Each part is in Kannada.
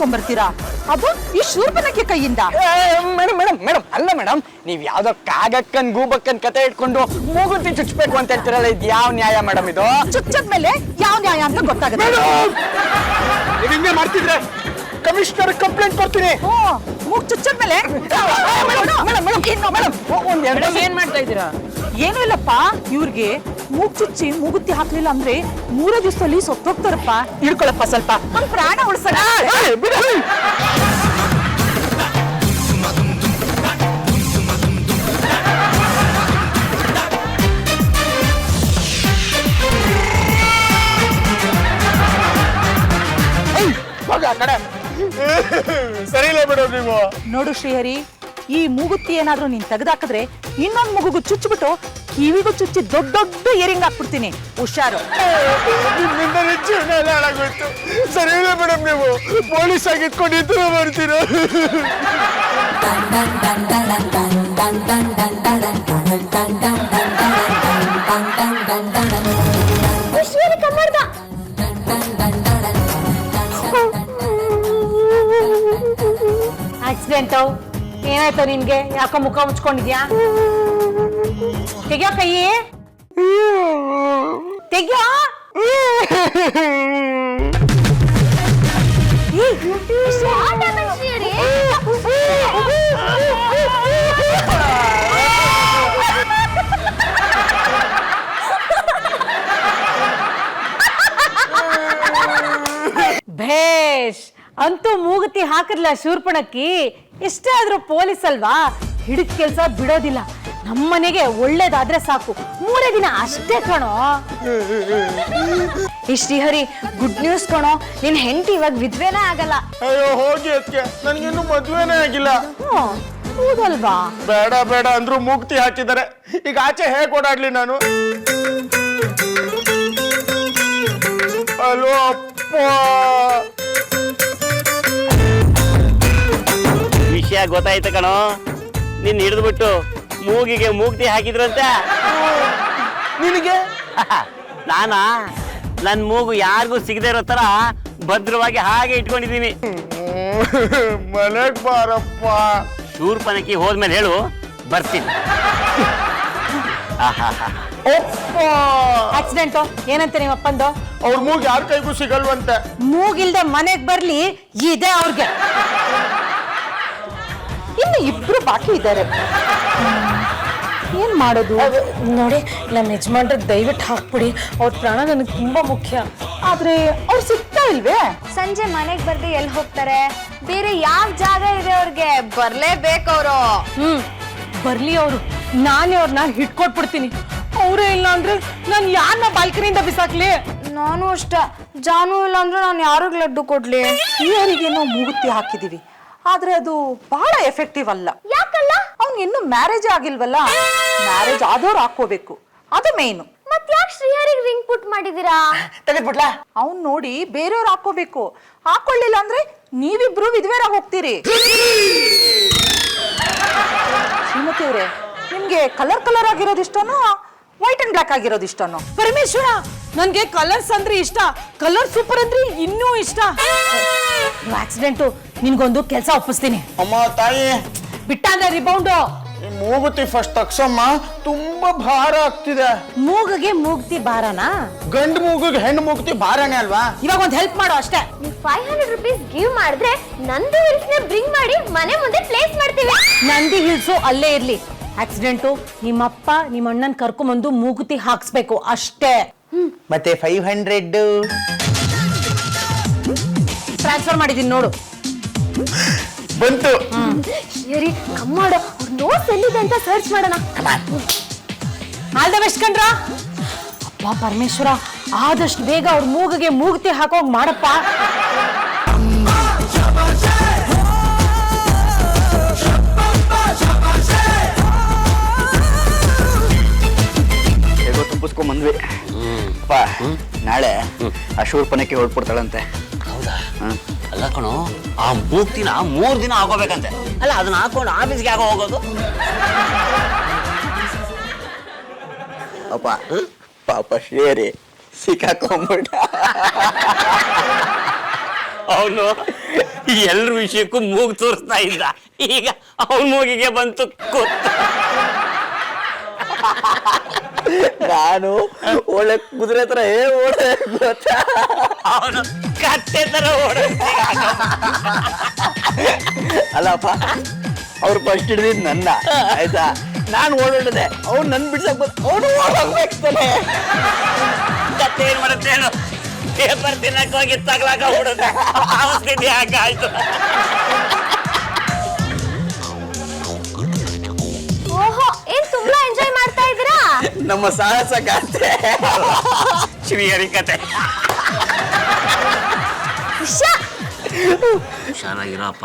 ಮಾಡಿಸ್ಕೊಂಡ್ ಬರ್ತೀರಾ, ಅದು ಈ ಶೂರ್ಪನಖಿ ಕೈಯಿಂದ? ಮೇಡಮ್ ಮೇಡಮ್ ಮೇಡಮ್ ಅಲ್ಲ ಮೇಡಮ್, ನೀವ್ ಯಾವ್ದೋ ಕಾಗಕ್ಕನ್ ಗೂಬಕ್ಕನ್ ಕತೆ ಇಟ್ಕೊಂಡು ಮೂಗುತಿ ಚುಚ್ಬೇಕು ಅಂತ ಹೇಳ್ತಿರಲ್ಲ, ಇದು ಯಾವ ನ್ಯಾಯ ಮೇಡಮ್? ಇದು ಚುಚ್ಚದ್ಮೇಲೆ ಯಾವ ನ್ಯಾಯ ಅಂತ ಗೊತ್ತಾಗುತ್ತೆ. ಹಿಂಗೆ ಮಾಡ್ತಿದ್ರೆ ಕಮಿಷನರ್ ಕಂಪ್ಲೇಂಟ್ ಕೊಡ್ತೀನಿ. ಮೂಗ್ ಚುಚ್ಚದ್ಮೇಲೆ ಏನ್ ಮಾಡ್ತಾ ಇದ್ದೀರಾ? ಏನೂ ಇಲ್ಲಪ್ಪ, ಇವ್ರಿಗೆ ಮೂಗ್ ಚುಚ್ಚಿ ಮೂಗುತ್ತಿ ಹಾಕ್ಲಿಲ್ಲ ಅಂದ್ರೆ 3 ದಿವಸದಲ್ಲಿ ಸತ್ತೋಗ್ತಾರಪ್ಪ. ಹಿಡ್ಕೊಳಪ್ಪ ಸ್ವಲ್ಪ, ಒಂದ್ ಪ್ರಾಣ ಉಳ್ಸೋಣ. ಸರಿ ಇಲ್ಲ ಮೇಡಮ್ ನೀವು. ನೋಡು ಶ್ರೀಹರಿ, ಈ ಮೂಗುತ್ತಿ ಏನಾದ್ರೂ ನೀನ್ ತೆಗೆದಾಕಿದ್ರೆ ಇನ್ನೊಂದ್ ಮೂಗುಗೂ ಚುಚ್ಚಿಬಿಟ್ಟು ಕಿವಿಗೂ ಚುಚ್ಚಿ ದೊಡ್ಡ ದೊಡ್ಡ ಇಯರಿಂಗ್ ಹಾಕ್ಬಿಡ್ತೀನಿ. ಹುಷಾರು. ನಿಮ್ಮಿಂದ ಜೀವನ ಎಲ್ಲ ಹಾಳಾಗೋಯ್ತು. ಸರಿ ಇಲ್ಲ ಮೇಡಮ್, ನೀವು ಪೊಲೀಸ್ ಆಗಿ ಇಟ್ಕೊಂಡು ಇದ್ರು ಬರ್ತೀರ. ಆಕ್ಸಿಡೆಂಟ್ ಏನಾಯ್ತು ನಿನ್ಗೆ? ಯಾಕೋ ಮುಖ ಮುಚ್ಕೊಂಡಿದ್ಯಾ? ತೆಗಿಯೋ ಕೈ, ತೆಗಿಯೋ. ಭೇಷ್, ಅಂತೂ ಮೂಗುತಿ ಹಾಕಿರ್ಲ ಶೂರ್ಪಣಕ್ಕಿ. ಎಷ್ಟೇ ಆದ್ರೂ ಪೊಲೀಸ್ ಅಲ್ವಾ, ಹಿಡಿದ ಕೆಲ್ಸ ಬಿಡೋದಿಲ್ಲ. ನಮ್ಮನೆಗೆ ಒಳ್ಳೇದಾದ್ರೆ ಸಾಕು, 3 ದಿನ ಅಷ್ಟೇ ಕಣೋ. ಈ ಶ್ರೀಹರಿ, ಗುಡ್ ನ್ಯೂಸ್ ಕಣೋ, ನಿನ್ ಹೆಂಡತಿ ಇವಾಗ ವಿದ್ವೇನೇ ಆಗಲ್ಲ. ಅಯ್ಯೋ ಹೋಗಿ ಅದಕ್ಕೆ, ನನ್ಗಿನ್ನೂ ಮದ್ವೆನೇ ಆಗಿಲ್ಲ. ಹೌದಲ್ವಾ? ಬೇಡ ಬೇಡ ಅಂದ್ರು ಮೂಗ್ತಿ ಹಾಕಿದ್ದಾರೆ. ಈಗ ಆಚೆ ಹೇಗೆ ಓಡಾಡ್ಲಿ ನಾನು? ಅಲೋ ಅಪ್ಪ, ವಿಷಯ ಗೊತ್ತಾಯ್ತು ಕಣೋ. ನಿನ್ನ ಹಿಡಿದ್ಬಿಟ್ಟು ಮೂಗಿಗೆ ಮೂಗ್ತಿ ಹಾಕಿದ್ರಂತ. ನಿನಗೆ ನಾನಾ ನನ್ನ ಮೂಗು ಯಾರಿಗೂ ಸಿಗದೆ ಇರೋ ತರ ಭದ್ರವಾಗಿ ಹಾಗೆ ಇಟ್ಕೊಂಡಿದ್ದೀನಿ. ಮನೆಗ್ ಬಾರಪ್ಪ. ಶೂರ್ಪನಖಿ ಹೋದ್ಮೇಲೆ ಹೇಳು, ಬರ್ತೀನಿ. ಆಕ್ಸಿಡೆಂಟ್ ಏನಂತ ನಿಮ್ಮ ಅಪ್ಪಂದು? ಅವ್ರ ಮೂಗ್ ಯಾರ ಕೈಗೂ ಸಿಗಲ್ವಂತೆ. ಮೂಗಿಲ್ದೆ ಮನೆಗ್ ಬರ್ಲಿ, ಇದೆ ಅವ್ರಿಗೆ. ಇನ್ನು 2 ಬಾಕಿ ಇದ್ದಾರೆ. ಏನ್ ಮಾಡೋದು? ನೋಡಿ, ನಮ್ಮ ಯಜಮಾನ್ರ ದಯವಿಟ್ಟು ಹಾಕ್ಬಿಡಿ, ಅವ್ರ ಪ್ರಾಣ ನನಗೆ ತುಂಬಾ ಮುಖ್ಯ. ಆದ್ರೆ ಅವ್ರು ಸಿಗ್ತಾ ಇಲ್ವೇ? ಸಂಜೆ ಮನೆಗ್ ಬರ್ದೆ ಎಲ್ಲಿ ಹೋಗ್ತಾರೆ? ಬೇರೆ ಯಾವ ಜಾಗ ಇದೆ ಅವ್ರಿಗೆ? ಬರ್ಲೇಬೇಕು ಅವರು. ಬರ್ಲಿ ಅವರು, ನಾನೇ ಅವ್ರನ್ನ ಹಿಡ್ಕೊಟ್ಬಿಡ್ತೀನಿ. ಅವರೇ ಇಲ್ಲ ಅಂದ್ರೆ ನಾನು ಯಾರನ್ನ ಬಾಲ್ಕನಿಯಿಂದ ಬಿಸಾಕ್ಲಿ? ನಾನು ಅಷ್ಟ, ಜಾನು ಇಲ್ಲ ಅಂದ್ರೆ ನಾನು ಯಾರಿಗ್ ಲಡ್ಡು ಕೊಡ್ಲಿ? ಶ್ರೀಹರಿಗೆ ನಾವು ಮೂಗುತ್ತಿ ಹಾಕಿದೀವಿ, ಆದ್ರೆ ಅದು ಬಹಳ ಎಫೆಕ್ಟಿವ್ ಅಲ್ಲ. ಯಾಕಲ್ಲ? ಅವ್ನ್ ಇನ್ನು ಮ್ಯಾರೇಜ್ ಆಗಿಲ್ವಲ್ಲ, ಮ್ಯಾರೇಜ್ ಆದವ್ರು ಹಾಕೋಬೇಕು, ಅದು ಮೇಯ್ನು. ಮತ್ ಯಾಕೆ ಶ್ರೀಹರಿಗೆ ರಿಂಗ್ ಪುಟ್ ಮಾಡಿದೀರಾ? ತೆಗೆದ್ಬಿಟ್ಲಾ? ಅವ್ನ್ ನೋಡಿ ಬೇರೆಯವ್ರು ಹಾಕೋಬೇಕು, ಹಾಕೊಳ್ಳಿಲ್ಲ ಅಂದ್ರೆ ನೀವಿಬ್ರು ವಿಧವೆರಾಗಿ ಹೋಗ್ತೀರಿ. ಶ್ರೀಮತಿ ಅವರೇ, ನಿಮ್ಗೆ ಕಲರ್ ಆಗಿರೋದು ಇಷ್ಟನೋ ವೈಟ್ ಅಂಡ್ ಬ್ಲಾಕ್ ಆಗಿರೋದು ಇಷ್ಟನೋ? ಪರಮೇಶ್ವರ, ನನ್ಗೆ ಕಲರ್ಸ್ ಅಂದ್ರೆ ಇಷ್ಟ, ಕಲರ್ ಸೂಪರ್ ಅಂದ್ರೆ ಇನ್ನೂ ಇಷ್ಟ. ಆಕ್ಸಿಡೆಂಟು, ನಿನ್ಗೊಂದು ಕೆಲಸ ಒಪ್ಪಿಸ್ತೀನಿ. ಅಮ್ಮ ತಾಯಿ, ಬಿಟ್ಟ ಅಂದ್ರೆ ರಿಬೌಂಡು. ಮೂಗುತಿ ಫಸ್ಟ್ ತಕ್ಷಮ್ಮ, ತುಂಬಾ ಭಾರ ಆಗ್ತಿದೆ. ಮೂಗಿಗೆ ಮೂಗ್ತಿ ಭಾರನಾ? ಗಂಡು ಮೂಗಿಗೆ ಹೆಣ್ಣು ಮೂಗುತಿ ಭಾರನೇ ಅಲ್ವಾ? ಇವಾಗ ಒಂದು ಹೆಲ್ಪ್ ಮಾಡು ಅಷ್ಟೇ. ನೀವು 500 ರೂಪೀಸ್ ಗಿವ್ ಮಾಡಿದ್ರೆ ನಂದು ಹಿಲ್ಸ್ ನ ಬ್ರಿಂಗ್ ಮಾಡಿ ಮನೆ ಮುಂದೆ ಪ್ಲೇಸ್ ಮಾಡ್ತೀವಿ. ನಂದಿ ಹಿಲ್ಸು ಅಲ್ಲೇ ಇರ್ಲಿ. ಆಕ್ಸಿಡೆಂಟು, ನಿಮ್ಮಪ್ಪ ನಿಮ್ಮ ಅಣ್ಣನ್ ಕರ್ಕೊಂಬಂದು ಮೂಗುತಿ ಹಾಕ್ಸ್ಬೇಕು ಅಷ್ಟೇ. ಮತ್ತೆ 500 ಟ್ರಾನ್ಸ್ಫರ್ ಮಾಡಿದೀನಿ ನೋಡು. ಬಂತು. ಸರಿ, ಕಮ್ಮಾಡು, ಅವ್ರ ನೋಟ್ಸ್ ಎಲ್ಲಿದೆ ಅಂತ ಸರ್ಚ್ ಮಾಡೋಣ. ಆಲ್ ದ ಬೆಸ್ಟ್ ಕಣ್ರ. ಅಪ್ಪ ಪರಮೇಶ್ವರ, ಆದಷ್ಟು ಬೇಗ ಅವ್ರ ಮೂಗಿಗೆ ಮೂಗುತಿ ಹಾಕೋಗ್ ಮಾಡಪ್ಪ. ಹೇಗೋ ತುಂಬಿಸ್ಕೊಂಡ್ ಬಂದ್ವಿ. ಅಪ್ಪ, ನಾಳೆ ಆ ಶೂರ್ಪನಖಿ ಹೊರಟ್ಬಿಡ್ತಾಳಂತೆ. ಹೌದಾ? ಅಲ್ಲ ಕಣೋ, ಆ ಮೂಗ್ತಿನ 3 ದಿನ ಹಾಕೋಬೇಕಂತೆ. ಅಲ್ಲ, ಅದನ್ನ ಹಾಕೊಂಡು ಆಫೀಸ್ಗೆ ಯಾಕೋ ಹೋಗೋದು? ಅಪ್ಪ, ಪಾಪ ಶ್ರೀಹರಿ ಸಿಕ್ಕಾಕೊಂಡ್ಬಿಟ್ಟ. ಅವನು ಎಲ್ರ ವಿಷಯಕ್ಕೂ ಮೂಗು ತೋರಿಸ್ತಾ ಇದ್ದ, ಈಗ ಅವನ ಮೂಗಿಗೆ ಬಂತು ಗೊತ್ತ. ನಾನು ಒಳ್ಳೆ ಕುದುರೆ ತರ ಓಡೆ ಗೊತ್ತಾ? ಅವನು ಕತ್ತೆ ತರ ಅಲ್ಲಪ್ಪ, ಅವ್ರು ಫಸ್ಟ್ ಹಿಡಿದಿದ್ ನನ್ನ, ಆಯ್ತಾ? ನಾನು ಓಡಾಡಿದೆ, ಅವ್ನು ನನ್ ಬಿಡ್ಸಕ್ ಬಂದ, ಅವನು ಓಡೋಗ್ಬೇಕಾನೆ. ಕತ್ತೆ ಏನ್ ಮಾಡುತ್ತೆ ಹೇಳು? ಪೇಪರ್ ತಿನ್ನಕ್ ಹೋಗಿ ತಗ್ಲಾಕ ಬಿಡುತ್ತೆ. ಸ್ಥಿತಿ ಹಾಗಾಯ್ತು. ಓಹೋ, ಏನ್ ತುಂಬಾ ಎಂಜಾಯ್ ಮಾಡ್ತಾ ಇದ್ದೀರಾ? ನಮ್ಮ ಸಾಹಸ ಗಾತೆ ಶ್ರೀಹರಿ ಕತೆ. ಉಷಾ, ಹುಷಾರಾಗಿರಪ್ಪ,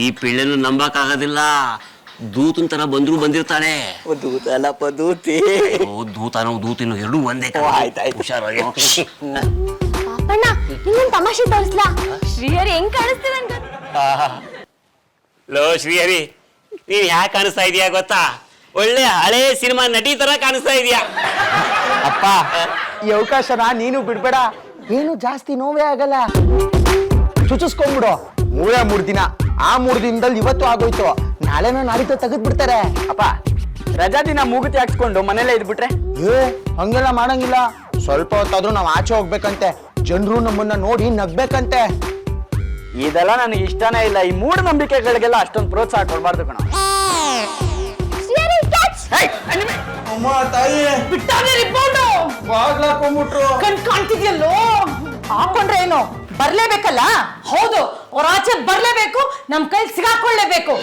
ಈ ಪಿಳ್ಳೆನು ನಂಬಕ್ ಆಗೋದಿಲ್ಲ. ದೂತನ್ ತರ ಬಂದಿರ್ತಾಳೆ. ದೂತ ಅಲ್ಲಪ್ಪ, ದೂತಿ. ದೂತನೋ ದೂತಿನೋ ಎರಡು ಒಂದೇ. ಆಯ್ತಾಯ್ತು. ಹುಷಾರಾಗಿ. ಪಾಪಣ್ಣ, ಇನ್ನೊಂದು ತಮಾಷೆ ತೋರಿಸ್ಲಾ? ಶ್ರೀಹರಿ ಹೆಂಗ್ ಕಾಣಿಸ್ತಿದೆ ಅಂತ. ಲೋ ಶ್ರೀಹರಿ, ನೀನ್ ಯಾಕೆ ಕಾಣಿಸ್ತಾ ಇದೀಯಾ ಗೊತ್ತಾ? ಒಳ್ಳೆ ಹಳೆ ಸಿನಿಮಾ ನಟಿ ತರ ಕಾಣಿಸ್ತಾ ಇದೀಯಾ. ಅಪ್ಪ, ಈ ಅವಕಾಶನ ನೀನು ಬಿಡ್ಬೇಡ. ಏನು ಜಾಸ್ತಿ ನೋವೇ ಆಗಲ್ಲ. ಚುಚ್ಚಿಸ್ಕೊಂಡ್ಬಿಡು. 3 ದಿನ. ಆ 3 ದಿನದಲ್ಲಿ ಇವತ್ತು ಆಗೋಯ್ತು, ನಾಳೆನೋ ನಾಡಿದ್ದು ತೆಗೆದ್ ಬಿಡ್ತಾರೆ. ಅಪ್ಪ, ರಜಾ ದಿನ ಮೂಗುತಿ ಹಾಕ್ಸ್ಕೊಂಡು ಮನೇಲೆ ಇದ್ಬಿಟ್ರೆ? ಹಂಗೆಲ್ಲ ಮಾಡಂಗಿಲ್ಲ. ಸ್ವಲ್ಪ ಹೊತ್ತಾದ್ರೂ ನಾವು ಆಚೆ ಹೋಗ್ಬೇಕಂತೆ, ಜನರು ನಮ್ಮನ್ನ ನೋಡಿ ನಗ್ಬೇಕಂತೆ. ಇದೆಲ್ಲ ನನಗೆ ಇಷ್ಟನೇ ಇಲ್ಲ. ಈ ಮೂಢನಂಬಿಕೆಗಳಿಗೆಲ್ಲ ಅಷ್ಟೊಂದು ಪ್ರೋತ್ಸಾಹ ಕೊಡ್ಬಾರ್ದು ಕಣ. ಶ್ರೀಹರಿ, ಕ್ಯಾಚ್! ಅಮ್ಮ ತಾಯಿ, ಬಿಟ್ಟಾನೆ ರಿಪೋರ್ಟು. ಬಾಗ್ಲಾಕೊಂಡ್ಬಿಟ್ರು. ಕಣ್ ಕಾಣ್ತಿದ್ಯಲ್ಲೋ. ಹಾಕೊಂಡ್ರೆ ಏನು, ಬರ್ಲೇಬೇಕಲ್ಲ? ಹೌದು, ಅವ್ರ ಆಚೆ ಬರ್ಲೇಬೇಕು, ನಮ್ ಕೈಲಿ ಸಿಗಾಕೊಳ್ಳೇಬೇಕು.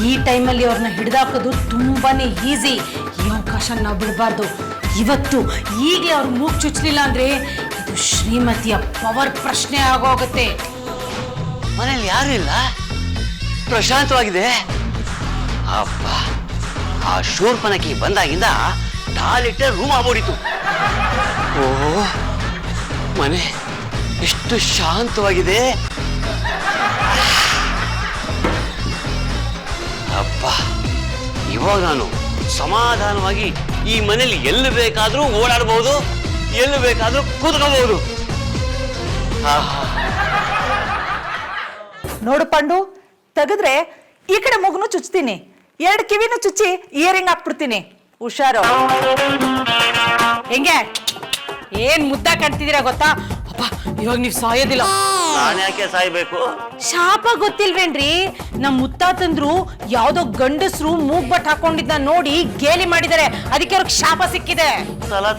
ಈ ಟೈಮಲ್ಲಿ ಅವ್ರನ್ನ ಹಿಡಿದಾಕೋದು ತುಂಬಾನೇ ಈಸಿ. ಈ ಅವಕಾಶ ನಾವು ಬಿಡಬಾರ್ದು. ಇವತ್ತು ಈಗಲೇ ಅವ್ರ ಮೂಗ್ ಚುಚ್ಚಲಿಲ್ಲ ಅಂದ್ರೆ ಇದು ಶ್ರೀಮತಿಯ ಪವರ್ ಪ್ರಶ್ನೆ ಆಗೋಗುತ್ತೆ. ಮನೇಲಿ ಯಾರು ಇಲ್ಲ, ಪ್ರಶಾಂತವಾಗಿದೆ. ಅಪ್ಪ, ಆ ಶೂರ್ಪನಖಿ ಬಂದಾಗಿಂದ ಟಾಯ್ಲೆಟ್ ರೂಮ್ ಆಗ್ಬೋಡಿತು. ಓ, ಮನೆ ಎಷ್ಟು ಶಾಂತವಾಗಿದೆ. ಅಪ್ಪ, ಇವಾಗ ನಾನು ಸಮಾಧಾನವಾಗಿ ಈ ಮನೇಲಿ ಎಲ್ಲಿ ಬೇಕಾದ್ರೂ ಓಡಾಡಬಹುದು, ಎಲ್ಲಿ ಬೇಕಾದ್ರೂ ಕೂತ್ಕೋಬಹುದು. ನೋಡು ಪಾಂಡು, ತೆಗೆದ್ರೆ ಈ ಕಡೆ ಮೂಗುನು ಚುಚ್ತೀನಿ, 2 ಕಿವಿನೂ ಚುಚ್ಚಿ ಇಯರಿಂಗ್ ಹಾಕ್ಬಿಡ್ತೀನಿ. ಹುಷಾರು. ಹೆಂಗೆ ಏನ್ ಮುದ್ದ ಕಾಣ್ತಿದ್ದೀರಾ ಗೊತ್ತಾ? ಅಪ್ಪ, ಇವಾಗ ನೀವ್ ಸಾಯೋದಿಲ್ಲ. ನಾನು ಯಾಕೆ ಸಾಯ್ಬೇಕು? ಶಾಪ ಗೊತ್ತಿಲ್ವೇನ್ರಿ? ನಮ್ ಮುತ್ತಾತಂದ್ರು ಯಾವ್ದೋ ಗಂಡಸ್ರು ಮೂಗ್ಬಟ್ ಹಾಕೊಂಡಿದ್ದ ನೋಡಿ ಗೇಲಿ ಮಾಡಿದಾರೆ, ಅದಕ್ಕೆ ಅವ್ರಿಗೆ ಶಾಪ ಸಿಕ್ಕಿದೆ.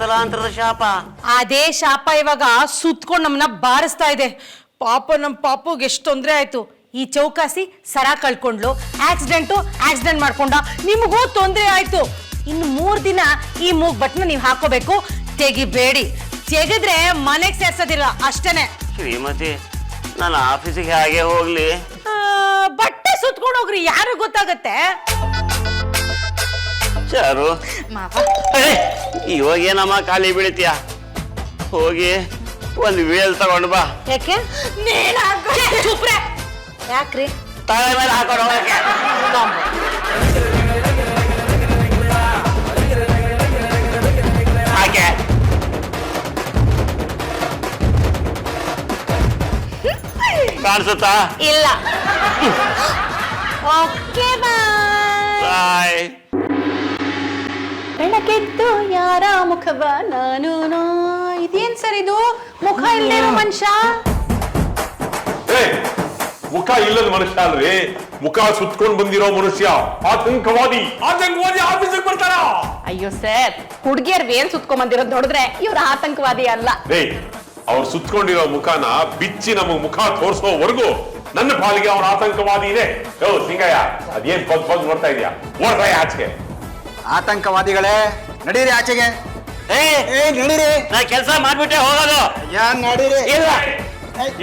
ತಲಾಂತರದ ಶಾಪ. ಅದೇ ಶಾಪ ಇವಾಗ ಸುತ್ಕೊಂಡ್ ನಮ್ಮನ್ನ ಬಾರಿಸ್ತಾ ಇದೆ. ಪಾಪ ನಮ್ ಪಾಪುಗೆ ಎಷ್ಟು ತೊಂದ್ರೆ ಆಯ್ತು. ಈ ಚೌಕಾಸಿ ಸರ ಕಳ್ಕೊಂಡ್ಲು, ಆಕ್ಸಿಡೆಂಟ್ ಮಾಡ್ಕೊಂಡ, ನಿಮಗೂ ತೊಂದ್ರೆ ಆಯ್ತು. ಇನ್ನು 3 ದಿನ ಈ ಮೂಗ್ಬಟ್ನ ನೀವ್ ಹಾಕೋಬೇಕು. ತೆಗಿಬೇಡಿ, ತೆಗೆದ್ರೆ ಮನೆಗ್ ಸೇರ್ಸೋದಿಲ್ಲ ಅಷ್ಟೇನೆ. ಶ್ರೀಮತಿ, ನಾನು ಆಫೀಸಿಗೆ ಹಾಗೆ ಹೋಗ್ಲಿ? ಬಟ್ಟೆ ಸುತ್ಕೊಂಡು ಹೋಗ್ರಿ, ಯಾರು ಗೊತ್ತಾಗತ್ತೆ. ಚಾರು, ಇವಾಗ ಏನಮ್ಮ ಖಾಲಿ ಬೀಳ್ತೀಯ? ಹೋಗಿ ಒಂದು ವೇಲ್ ತಗೊಂಡು ಬಾ. ಯಾಕೆ? ಯಾಕ್ರಿ? ತಲೆ ಮೇಲೆ ಹಾಕೊಂಡು ಹೋಗಕ್ಕೆ. ಹಾಗೆ ಕಾಣಿಸುತ್ತಾ? ಇಲ್ಲ. ಓಕೆ, ಬಾಯ್. ಬೆಳಗೆದ್ದು ಯಾರ ಮುಖವ ನಾನು ಇದೇನ್ ಸರ್ ಇದು? ಮುಖ ಇಲ್ಲದೆ ಇರೋ ಮನುಷ್ಯ. ಮುಖ ಇಲ್ಲದ ಮನುಷ್ಯ ಅಲ್ರಿ, ಮುಖ ಸುತ್ಕೊಂಡ್ ಬಂದಿರೋ ಮನುಷ್ಯ. ಆತಂಕವಾದಿ ಆಫೀಸಿಗೆ ಬರ್ತಾರ. ಅಯ್ಯೋ ಸರ್, ಹುಡುಗಿಯರ್ ವೇಲ್ ಸುತ್ಕೊಂಡ್ ಬಂದಿರೋದ್ ನೋಡಿದ್ರೆ ಇವ್ರ ಆತಂಕವಾದಿ ಅಲ್ಲ. ಅವ್ರು ಸುತ್ಕೊಂಡಿರೋ ಮುಖನ ಬಿಚ್ಚಿ ನಮಗ್ ಮುಖ ತೋರ್ಸೋವರೆಗೂ ನನ್ನ ಪಾಲಿಗೆ ಅವ್ರ ಆತಂಕವಾದಿ ಇದೆ. ಸಿಂಗಯ್ಯ, ಅದೇನ್ ಪದ್ ನೋಡ್ತಾ ಇದೀಯಾ? ಓಡ್ತಾ ಆಚೆಗೆ. ಆತಂಕವಾದಿಗಳೇ, ನಡೀರಿ ಆಚೆಗೆ. ನಡೀರಿ. ನಾ ಕೆಲಸ ಮಾಡ್ಬಿಟ್ಟೆ ಹೋಗೋದು. ನಡೀರಿ. ಇಲ್ಲ,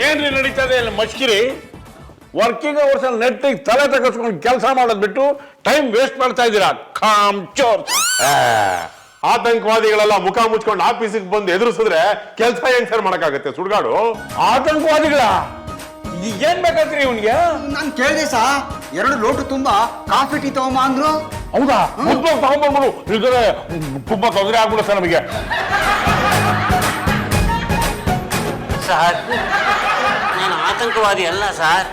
ಏನ್ರಿ ನಡೀತದೆ ಇಲ್ಲಿ ಮಸ್ಕಿರಿ? ವರ್ಕಿಂಗ್ ಅವರ್ಸ್ ಅಲ್ಲಿ ನೆಟ್ಟಿಗೆ ತಲೆ ತಗಸ್ಕೊಂಡು ಕೆಲಸ ಮಾಡೋದ್ ಬಿಟ್ಟು ಟೈಮ್ ವೇಸ್ಟ್ ಮಾಡ್ತಾ ಇದ್ದೀರಾ. ಆತಂಕವಾದಿಗಳೆಲ್ಲ ಮುಖ ಮುಚ್ಕೊಂಡು ಆಫೀಸಿಗೆ ಬಂದು ಎದುರಿಸಿದ್ರೆ ಕೆಲಸ ಹೆಂಗ್ ಸರ್ ಮಾಡಕ್ಕಾಗತ್ತೆ? ಸುಡ್ಗಾಡು ಆತಂಕವಾದಿಗಳ ಏನ್ ಬೇಕಂತ್ರಿ ಇವನ್ಗೆ? ನಾನು ಕೇಳಿದೆ ಸಾ, 2 ಲೋಟ ತುಂಬಾ ಕಾಫಿ ಟೀ ತಗೊಂಬ ಅಂದ್ರು. ಹೌದಾ? ಮುದ್ದೆ ತಗೊಂಡ್ಬಂದ್ಬಿಡು, ಇದ್ರೆ ತುಂಬಾ ತೊಂದರೆ ಆಗ್ಬಿಡು ಸರ್ ನಮಗೆ. ಸರ್ ಆತಂಕವಾದಿ ಅಲ್ಲ ಸರ್.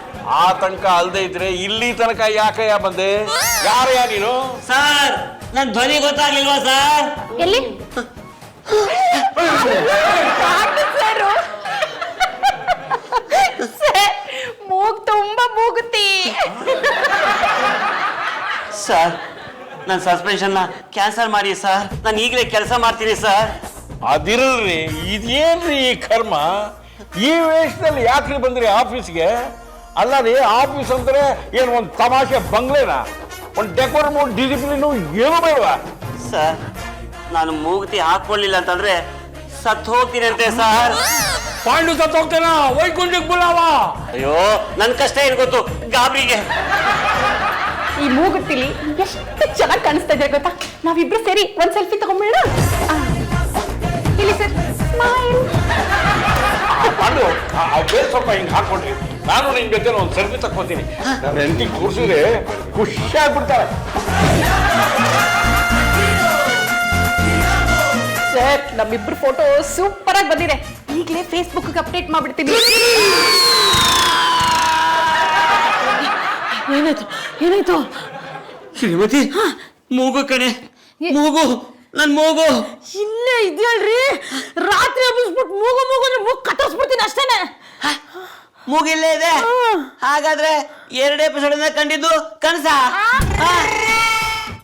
ಆತಂಕ ಅಲ್ದೇ ಇದ್ರೆ ಇಲ್ಲಿ ತನಕ ಯಾಕಯ್ಯ ಬಂದೆ? ಯಾರಯ್ಯ ನೀನು? ಸರ್ ನನ್ ಧ್ವನಿ ಗೊತ್ತಾಗ್ಲಿಲ್ವಾ ಸರ್? ಎಲ್ಲಿ ಮೂಗ್ ತುಂಬಾ ಮೂಗುತ್ತಿ. ಸರ್ ನನ್ನ ಸಸ್ಪೆನ್ಷನ್ ಕ್ಯಾನ್ಸಲ್ ಮಾಡಿ ಸರ್. ನಾನು ಈಗಲೇ ಕೆಲಸ ಮಾಡ್ತೀನಿ ಸರ್. ಅದಿರಲ್ರಿ, ಇದೇನ್ರಿ ಈ ಕರ್ಮ? ಈ ವೇಷದಲ್ಲಿ ಯಾಕ್ರಿ ಬಂದ್ರಿ ಆಫೀಸ್ಗೆ? ಅಲ್ಲ ರೀ, ಆಫೀಸ್ ಅಂದ್ರೆ ಏನು ಒಂದು ತಮಾಷೆ ಬಂಗ್ಲೆನಾ? ಒಂದು ಡೆಕೋರ್ ಡಿಸಿಪ್ಲಿನ್ ಏನು ಬೇಡವಾ? ಸರ್ ನಾನು ಮೂಗುತಿ ಹಾಕೊಳ್ಳಿಲ್ಲ ಅಂತಂದ್ರೆ ಸತ್ ಹೋಗ್ತೀನಿ ಅಂತೆ ಸರ್. ಪಾಂಡು ಸತ್ ಹೋಗ್ತೇನಾ? ವೈಕುಂಠಕ್ಕೆ ಬುಲಾವ. ಅಯ್ಯೋ ನನ್ ಕಷ್ಟ ಏನ್ ಗೊತ್ತು ಗಾಬರಿಗೆ. ಈ ಮೂಗುತ್ತಿಲಿ ಎಷ್ಟು ಚೆನ್ನಾಗಿ ಕಾಣಿಸ್ತಾ ಇದೆ ಗೊತ್ತಾ? ನಾವಿಬ್ರು ಸೇರಿ ಒಂದ್ ಸೆಲ್ಫಿ ತಗೊಂಡ್ಬೇಡ. ಇಲ್ಲಿ ಸರ್ ಸ್ಮೈಲ್. ಪಾಂಡು ಬೇರೆ ಸ್ವಲ್ಪ ಹಿಂಗೆ ಹಾಕೊಂಡ್ರಿ. ನಾನು ನಿನ್ ಜೊತೆ ಒಂದು ಸೆಲ್ಫಿ ತಕ್ಕೋತೀನಿ. ನನ್ನ ಹೆಂಡತಿ ಕೂರ್ಸಿದ್ರೆ ಖುಷಿ ಆಗ್ಬಿಡ್ತಾರೆ. ಸರ್ ನಮ್ಮಿಬ್ರು ಫೋಟೋ ಸೂಪರ್ ಆಗಿ ಬಂದಿದೆ. ಈಗಲೇ ಫೇಸ್ಬುಕ್ ಅಪ್ಡೇಟ್ ಮಾಡ್ಬಿಡ್ತೀನಿ. ಏನಾಯ್ತು ಏನಾಯ್ತು? ಶ್ರೀಮತಿ ಮೂಗು ಕಣೆ, ಮೂಗು ನನ್ ಮೂಗು ಇಲ್ಲೇ ಇದೆಯಲ್ರಿ. ರಾತ್ರಿ ಹಬ್ಬಿಸ್ಬಿಟ್ಟು ಮೂಗು ಮೂಗು ಅಂದ್ರೆ ಮೂಗು ಕತ್ತರಿಸ್ಬಿಡ್ತೀನಿ ಅಷ್ಟೇನೆ. ಮೂಗಿಲ್ಲೇ ಇದೆ. ಹಾಗಾದ್ರೆ 2 ಎಪಿಸೋಡ್ ಕಂಡಿದ್ದು ಕನಸ.